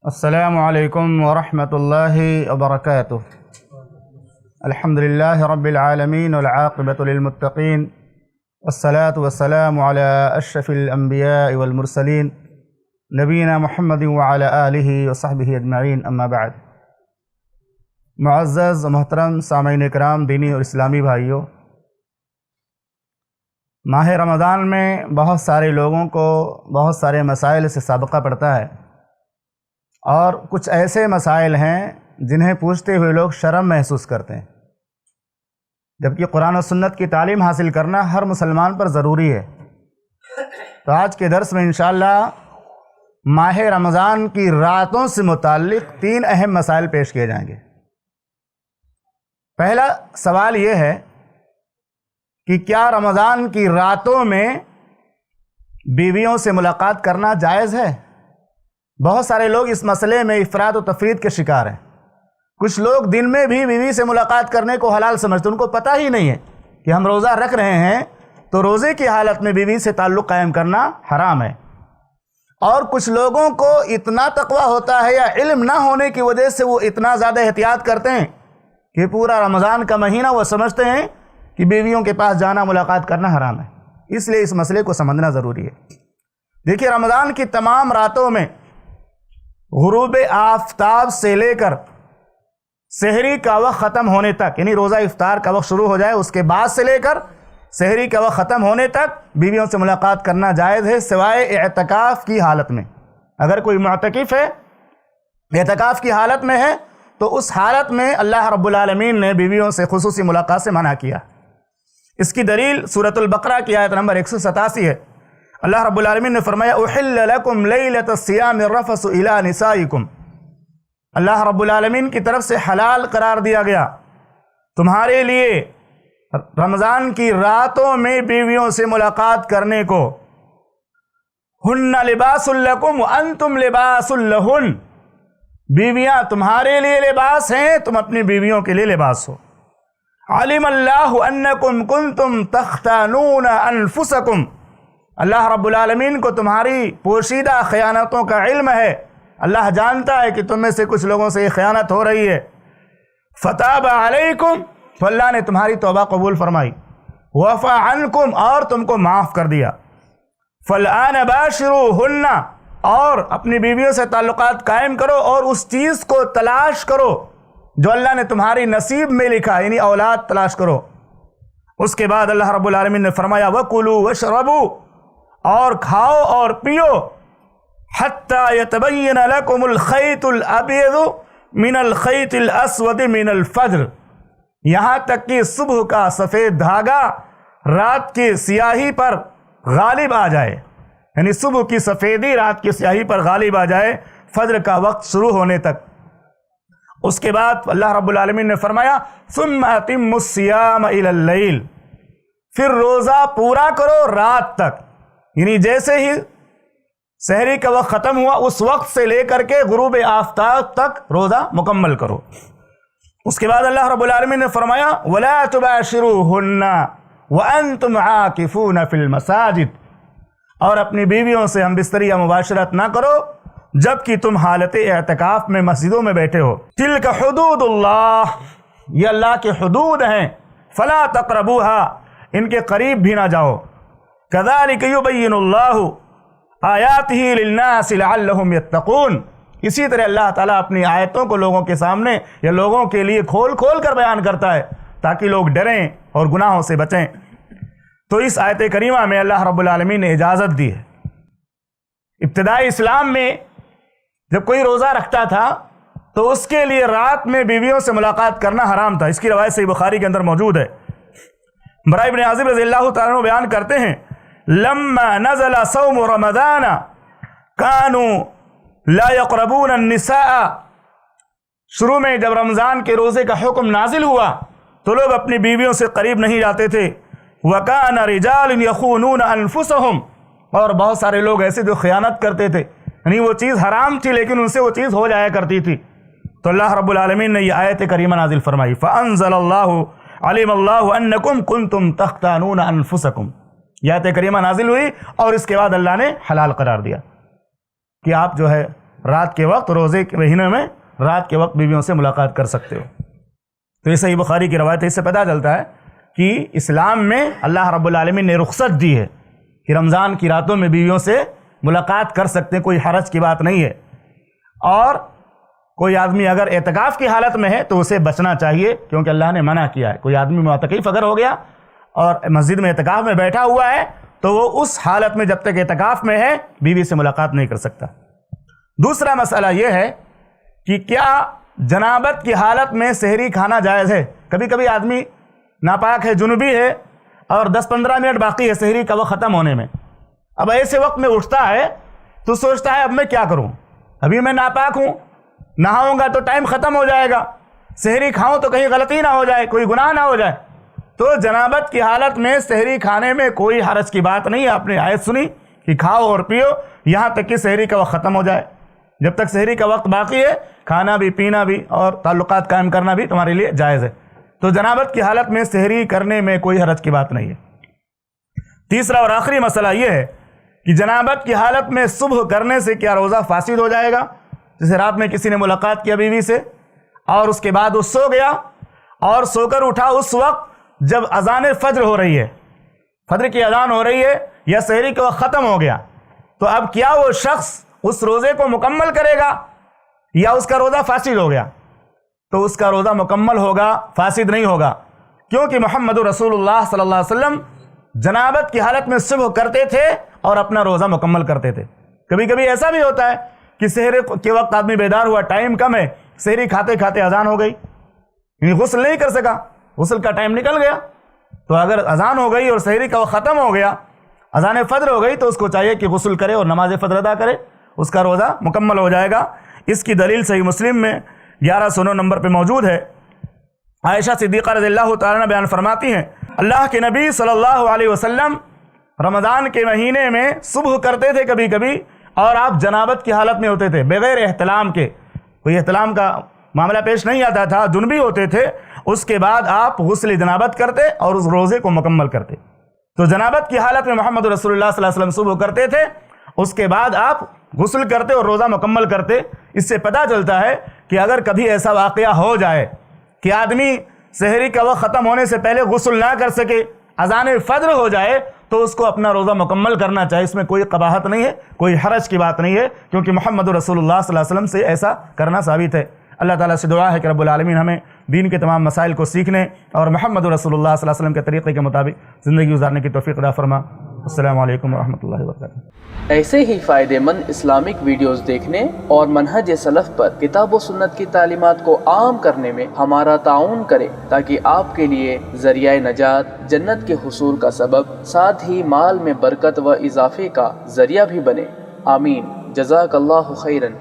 السلام علیکم ورحمۃ اللہ وبرکاتہ۔ الحمد للہ رب العالمین والعاقبۃ للمتقین والصلاة والسلام علی اشرف الانبیاء والمرسلین نبینا محمد وعلی آلہ وصحبہ اجمعین، اما بعد۔ معزز و محترم سامعین کرام، دینی اور اسلامی بھائیوں، ماہ رمضان میں بہت سارے لوگوں کو بہت سارے مسائل سے سابقہ پڑتا ہے، اور کچھ ایسے مسائل ہیں جنہیں پوچھتے ہوئے لوگ شرم محسوس کرتے ہیں، جبکہ قرآن و سنت کی تعلیم حاصل کرنا ہر مسلمان پر ضروری ہے۔ تو آج کے درس میں انشاءاللہ ماہ رمضان کی راتوں سے متعلق 3 اہم مسائل پیش کیے جائیں گے۔ پہلا سوال یہ ہے کہ کیا رمضان کی راتوں میں بیویوں سے ملاقات کرنا جائز ہے؟ بہت سارے لوگ اس مسئلے میں افراط و تفریط کے شکار ہیں۔ کچھ لوگ دن میں بھی بیوی سے ملاقات کرنے کو حلال سمجھتے ہیں، ان کو پتہ ہی نہیں ہے کہ ہم روزہ رکھ رہے ہیں تو روزے کی حالت میں بیوی سے تعلق قائم کرنا حرام ہے۔ اور کچھ لوگوں کو اتنا تقویٰ ہوتا ہے یا علم نہ ہونے کی وجہ سے وہ اتنا زیادہ احتیاط کرتے ہیں کہ پورا رمضان کا مہینہ وہ سمجھتے ہیں کہ بیویوں کے پاس جانا ملاقات کرنا حرام ہے۔ اس لیے اس مسئلے کو سمجھنا ضروری ہے۔ دیکھیے، رمضان کی تمام راتوں میں غروب آفتاب سے لے کر سحری کا وقت ختم ہونے تک، یعنی روزہ افطار کا وقت شروع ہو جائے اس کے بعد سے لے کر سحری کا وقت ختم ہونے تک بیویوں سے ملاقات کرنا جائز ہے، سوائے اعتکاف کی حالت میں۔ اگر کوئی معتکف ہے، اعتکاف کی حالت میں ہے، تو اس حالت میں اللہ رب العالمین نے بیویوں سے خصوصی ملاقات سے منع کیا۔ اس کی دلیل سورۃ البقرہ کی آیت نمبر 187 ہے۔ اللہ رب العالمین نے فرمایا احل لکم لیلۃ الصیام الرفث الی نسائکم۔ اللہ رب العالمین کی طرف سے حلال قرار دیا گیا تمہارے لیے رمضان کی راتوں میں بیویوں سے ملاقات کرنے کو۔ ہن لباس لکم وانتم لباس لہن، بیویاں تمہارے لیے لباس ہیں، تم اپنی بیویوں کے لیے لباس ہو۔ علم اللہ انکم کنتم تختانون انفسکم، اللہ رب العالمین کو تمہاری پوشیدہ خیانتوں کا علم ہے، اللہ جانتا ہے کہ تم میں سے کچھ لوگوں سے یہ خیانت ہو رہی ہے۔ فتاب علیکم، تو اللہ نے تمہاری توبہ قبول فرمائی۔ وعفا عنکم، اور تم کو معاف کر دیا۔ فالآن باشروہن، اور اپنی بیویوں سے تعلقات قائم کرو اور اس چیز کو تلاش کرو جو اللہ نے تمہاری نصیب میں لکھا، یعنی اولاد تلاش کرو۔ اس کے بعد اللہ رب العالمین نے فرمایا وَكُلُوا وَاشْرَبُوا، اور کھاؤ اور پیو، حَتَّى يَتَبَيَّنَ لَكُمُ الْخَيْطُ الْأَبْيَضُ مِنَ الْخَيْطِ الْأَسْوَدِ مِنَ الْفَجْرِ، یہاں تک کہ صبح کا سفید دھاگا رات کی سیاہی پر غالب آ جائے، یعنی صبح کی سفیدی رات کی سیاہی پر غالب آ جائے فجر کا وقت شروع ہونے تک۔ اس کے بعد اللہ رب العالمین نے فرمایا ثُمَّ أَتِمُّ الصِّيَامَ إِلَى اللَّيْلِ، پھر روزہ پورا کرو رات تک، یعنی جیسے ہی سحری کا وقت ختم ہوا اس وقت سے لے کر کے غروب آفتاب تک روزہ مکمل کرو۔ اس کے بعد اللہ رب العالمین نے فرمایا وَلَا تُبَاشِرُوهُنَّ وَأَنْتُمْ عَاكِفُونَ فِي الْمَسَاجِدِ، اور اپنی بیویوں سے ہم بستری یا مباشرت نہ کرو جبکہ تم حالت اعتکاف میں مسجدوں میں بیٹھے ہو۔ تِلْكَ حُدُودُ اللَّهِ، یہ اللہ کے حدود ہیں، فَلَا تَقْرَبُوهَا، ان کے قریب بھی نہ جاؤ۔ كَذَلِكَ يُبَيِّنُ اللَّهُ آيَاتِهِ لِلنَّاسِ لَعَلَّهُمْ يَتَّقُونَ، اسی طرح اللہ تعالیٰ اپنی آیتوں کو لوگوں کے سامنے یا لوگوں کے لیے کھول کھول کر بیان کرتا ہے تاکہ لوگ ڈریں اور گناہوں سے بچیں۔ تو اس آیت کریمہ میں اللہ رب العالمین نے اجازت دی ہے۔ ابتدائی اسلام میں جب کوئی روزہ رکھتا تھا تو اس کے لیے رات میں بیویوں سے ملاقات کرنا حرام تھا۔ اس کی روایت صحیح بخاری کے اندر موجود ہے۔ براء ابن عازب رضی اللہ تعالیٰ عنہ بیان کرتے ہیں لما نزل صوم رمضان كانوا لا يقربون النساء، شروع میں جب رمضان کے روزے کا حکم نازل ہوا تو لوگ اپنی بیویوں سے قریب نہیں جاتے تھے۔ وَكَانَ رِجَالٌ يَخُونُونَ أَنفُسَهُمْ، اور بہت سارے لوگ ایسے جو خیانت کرتے تھے، یعنی وہ چیز حرام تھی لیکن ان سے وہ چیز ہو جایا کرتی تھی۔ تو اللہ رب العالمین نے یہ آیت کریمہ نازل فرمائی فَأَنزَلَ اللَّهُ عَلِمَ اللَّهُ أَنَّكُمْ كُنْتُمْ تَخْتَانُونَ أَنفُسَكُمْ، یہ آیت کریمہ نازل ہوئی اور اس کے بعد اللہ نے حلال قرار دیا کہ آپ جو ہے رات کے وقت روزے کے مہینے میں رات کے وقت بیویوں سے ملاقات کر سکتے ہو۔ تو یہ صحیح بخاری کی روایت ہے، اس سے پتہ چلتا ہے کہ اسلام میں اللہ رب العالمین نے رخصت دی ہے کہ رمضان کی راتوں میں بیویوں سے ملاقات کر سکتے ہیں، کوئی حرج کی بات نہیں ہے۔ اور کوئی آدمی اگر اعتکاف کی حالت میں ہے تو اسے بچنا چاہیے، کیونکہ اللہ نے منع کیا ہے۔ کوئی آدمی معتکف اگر ہو گیا اور مسجد میں اعتکاف میں بیٹھا ہوا ہے تو وہ اس حالت میں جب تک اعتکاف میں ہے بیوی سے ملاقات نہیں کر سکتا۔ دوسرا مسئلہ یہ ہے کہ کیا جنابت کی حالت میں سحری کھانا جائز ہے؟ کبھی کبھی آدمی ناپاک ہے، جنوبی ہے، اور 10-15 منٹ باقی ہے سحری کا وقت ختم ہونے میں۔ اب ایسے وقت میں اٹھتا ہے تو سوچتا ہے اب میں کیا کروں، ابھی میں ناپاک ہوں، نہاؤں گا تو ٹائم ختم ہو جائے گا، سحری کھاؤں تو کہیں غلطی نہ ہو جائے، کوئی گناہ نہ ہو جائے۔ تو جنابت کی حالت میں سحری کھانے میں کوئی حرج کی بات نہیں ہے۔ آپ نے آیت سنی کہ کھاؤ اور پیو یہاں تک کہ سحری کا وقت ختم ہو جائے۔ جب تک سحری کا وقت باقی ہے کھانا بھی، پینا بھی اور تعلقات قائم کرنا بھی تمہارے لیے جائز ہے۔ تو جنابت کی حالت میں سحری کرنے میں کوئی حرج کی بات نہیں ہے۔ تیسرا اور آخری مسئلہ یہ ہے کہ جنابت کی حالت میں صبح کرنے سے کیا روزہ فاسد ہو جائے گا؟ جیسے رات میں کسی نے ملاقات کیا بیوی سے اور اس کے بعد وہ سو گیا اور سو کر اٹھا اس وقت جب اذان فجر ہو رہی ہے، فجر کی اذان ہو رہی ہے یا سحری کا وقت ختم ہو گیا، تو اب کیا وہ شخص اس روزے کو مکمل کرے گا یا اس کا روزہ فاسد ہو گیا؟ تو اس کا روزہ مکمل ہوگا، فاسد نہیں ہوگا، کیونکہ محمد رسول اللہ صلی اللہ علیہ وسلم جنابت کی حالت میں صبح کرتے تھے اور اپنا روزہ مکمل کرتے تھے۔ کبھی کبھی ایسا بھی ہوتا ہے کہ سحر کے وقت آدمی بیدار ہوا، ٹائم کم ہے، سحری کھاتے کھاتے اذان ہو گئی، یعنی غسل نہیں کر سکا، غسل کا ٹائم نکل گیا۔ تو اگر اذان ہو گئی اور سحری کا وقت ختم ہو گیا، اذان فجر ہو گئی، تو اس کو چاہیے کہ غسل کرے اور نماز فجر ادا کرے، اس کا روزہ مکمل ہو جائے گا۔ اس کی دلیل صحیح مسلم میں 1109 نمبر پہ موجود ہے۔ عائشہ صدیقہ رضی اللہ تعالیٰ عنہ بیان فرماتی ہیں اللہ کے نبی صلی اللہ علیہ وسلم رمضان کے مہینے میں صبح کرتے تھے کبھی کبھی، اور آپ جنابت کی حالت میں ہوتے تھے بغیر احتلام کے، کوئی احتلام کا معاملہ پیش نہیں آتا تھا، جنبی ہوتے تھے۔ اس کے بعد آپ غسل جنابت کرتے اور اس روزے کو مکمل کرتے۔ تو جنابت کی حالت میں محمد رسول اللہ صلی اللہ علیہ وسلم صبح کرتے تھے، اس کے بعد آپ غسل کرتے اور روزہ مکمل کرتے۔ اس سے پتہ چلتا ہے کہ اگر کبھی ایسا واقعہ ہو جائے کہ آدمی سحری کا وقت ختم ہونے سے پہلے غسل نہ کر سکے، اذان فجر ہو جائے، تو اس کو اپنا روزہ مکمل کرنا چاہیے۔ اس میں کوئی قباحت نہیں ہے، کوئی حرج کی بات نہیں ہے، کیونکہ محمد رسول اللہ صلی اللہ علیہ وسلم سے ایسا کرنا ثابت ہے۔ اللہ تعالیٰ سے دعا ہے کہ رب العالمین ہمیں دین کے تمام مسائل کو سیکھنے اور محمد رسول اللہ صلی اللہ علیہ وسلم کے طریقے کے مطابق زندگی گزارنے کی توفیق عطا فرما۔ السلام علیکم ورحمۃ اللہ وبرکاتہ۔ ایسے ہی فائدے مند اسلامک ویڈیوز دیکھنے اور منہج سلف پر کتاب و سنت کی تعلیمات کو عام کرنے میں ہمارا تعاون کریں، تاکہ آپ کے لیے ذریعہ نجات، جنت کے حصول کا سبب، ساتھ ہی مال میں برکت و اضافے کا ذریعہ بھی بنے۔ آمین۔ جزاک اللہ خیرن۔